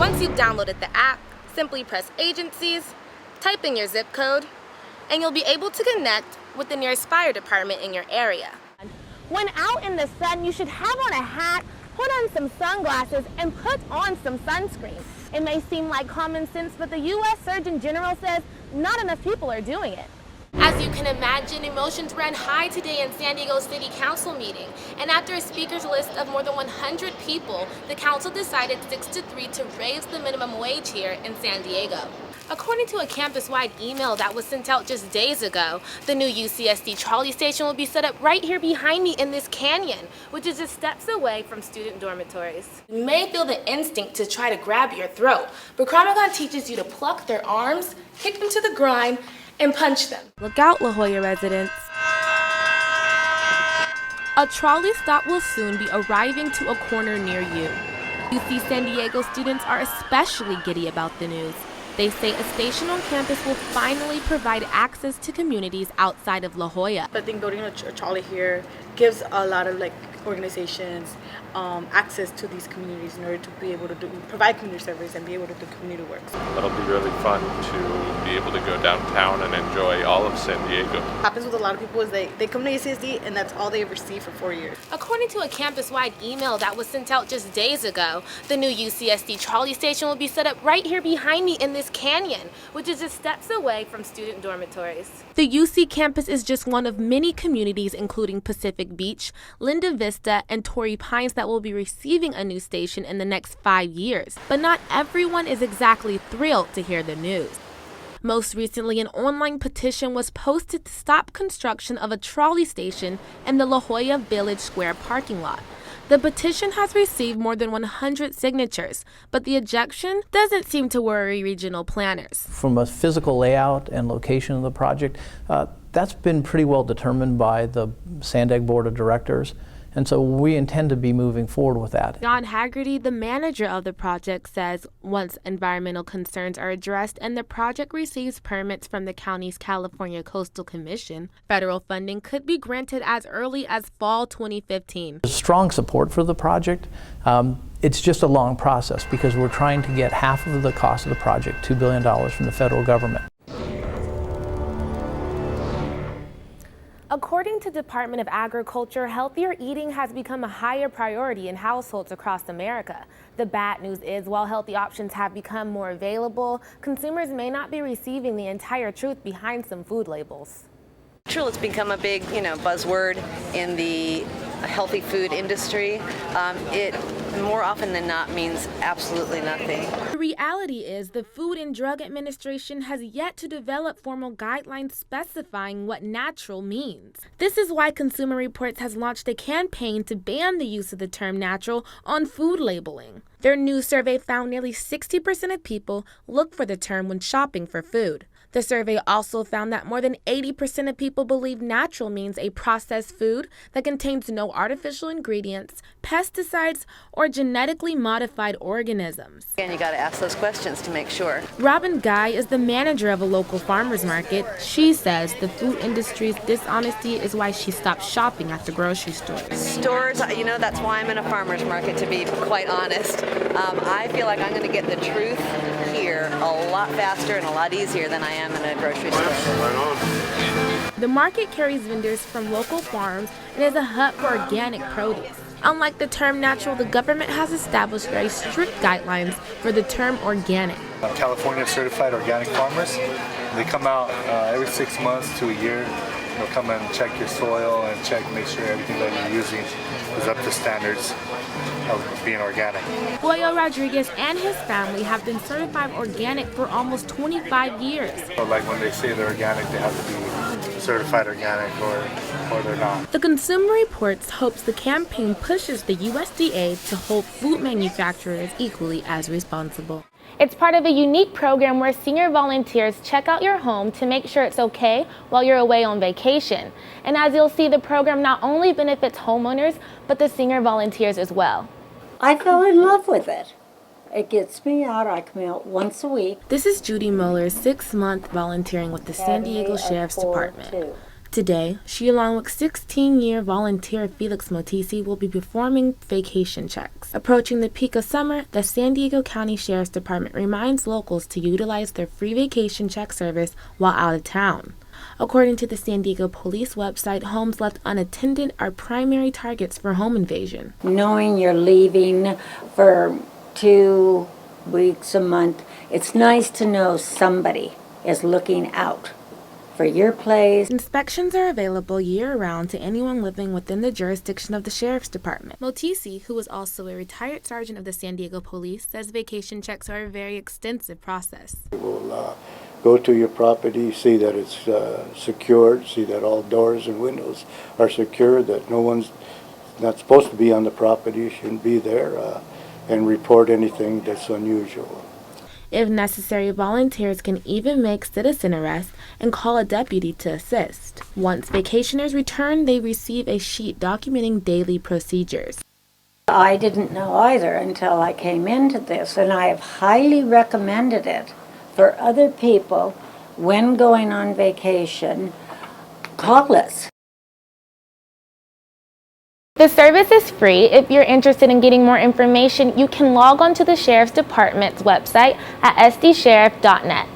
Once you've downloaded the app, simply press Agencies, type in your zip code, and you'll be able to connect with the nearest fire department in your area. When out in the sun, you should have on a hat, put on some sunglasses, and put on some sunscreen. It may seem like common sense, but the U.S. Surgeon General says not enough people are doing it. As you can imagine, emotions ran high today in San Diego City Council meeting, and after a speaker's list of more than 100 people, the council decided 6-3 to raise the minimum wage here in San Diego. According to a campus-wide email that was sent out just days ago, the new UCSD trolley station will be set up right here behind me in this canyon, which is just steps away from student dormitories. You may feel the instinct to try to grab your throat, but Kramagon teaches you to pluck their arms, kick them to the ground, and punch them. Look out, La Jolla residents. A trolley stop will soon be arriving to a corner near you. UC San Diego students are especially giddy about the news. They say a station on campus will finally provide access to communities outside of La Jolla. I think building a trolley here gives a lot of organizations access to these communities in order to be able to provide community service and be able to do community work. It'll be really fun to be able to go downtown and enjoy all of San Diego. What happens with a lot of people is they come to UCSD and that's all they ever see for 4 years. According to a campus-wide email that was sent out just days ago, the new UCSD trolley station will be set up right here behind me in this canyon, which is just steps away from student dormitories. The UC campus is just one of many communities, including Pacific Beach, Linda Vista, and Torrey Pines, that will be receiving a new station in the next 5 years. But not everyone is exactly thrilled to hear the news. Most recently, an online petition was posted to stop construction of a trolley station in the La Jolla Village Square parking lot. The petition has received more than 100 signatures, but the objection doesn't seem to worry regional planners. From a physical layout and location of the project, that's been pretty well determined by the SANDAG Board of Directors. And so we intend to be moving forward with that. John Haggerty, the manager of the project, says once environmental concerns are addressed and the project receives permits from the county's California Coastal Commission, federal funding could be granted as early as fall 2015. There's strong support for the project. It's just a long process because we're trying to get half of the cost of the project, $2 billion, from the federal government. According to Department of Agriculture, healthier eating has become a higher priority in households across America. The bad news is, while healthy options have become more available, consumers may not be receiving the entire truth behind some food labels. Natural has become a big, buzzword in the healthy food industry. It more often than not means absolutely nothing. The reality is the Food and Drug Administration has yet to develop formal guidelines specifying what natural means. This is why Consumer Reports has launched a campaign to ban the use of the term natural on food labeling. Their new survey found nearly 60% of people look for the term when shopping for food. The survey also found that more than 80% of people believe natural means a processed food that contains no artificial ingredients, pesticides, or genetically modified organisms. And you got to ask those questions to make sure. Robin Guy is the manager of a local farmers market. She says the food industry's dishonesty is why she stopped shopping at the grocery store. Stores, that's why I'm in a farmers market, to be quite honest. I feel like I'm going to get the truth here a lot faster and a lot easier than I am in a grocery store. The market carries vendors from local farms and is a hub for organic produce. Unlike the term natural, the government has established very strict guidelines for the term organic. California certified organic farmers, they come out every 6 months to a year. They'll come and check your soil and make sure everything that you're using is up to standards of being organic. Goyo Rodriguez and his family have been certified organic for almost 25 years. So like when they say they're organic, they have to be certified organic or they're not. The Consumer Reports hopes the campaign pushes the USDA to hold food manufacturers equally as responsible. It's part of a unique program where senior volunteers check out your home to make sure it's okay while you're away on vacation. And as you'll see, the program not only benefits homeowners, but the senior volunteers as well. I fell in love with it. It gets me out. I come out once a week. This is Judy Muller's 6-month volunteering with the San Diego Sheriff's Department. Today, she along with 16-year volunteer Felix Motisi will be performing vacation checks. Approaching the peak of summer, the San Diego County Sheriff's Department reminds locals to utilize their free vacation check service while out of town. According to the San Diego Police website, homes left unattended are primary targets for home invasion. Knowing you're leaving for 2 weeks, a month, it's nice to know somebody is looking out for your place. Inspections are available year-round to anyone living within the jurisdiction of the Sheriff's Department. Motisi, who is also a retired sergeant of the San Diego Police, says vacation checks are a very extensive process. We'll go to your property, see that it's secured, see that all doors and windows are secure, that no one's not supposed to be on the property, shouldn't be there, and report anything that's unusual. If necessary, volunteers can even make citizen arrests and call a deputy to assist. Once vacationers return, they receive a sheet documenting daily procedures. I didn't know either until I came into this, and I have highly recommended it for other people when going on vacation. Call us. The service is free. If you're interested in getting more information, you can log on to the Sheriff's Department's website at sdsheriff.net.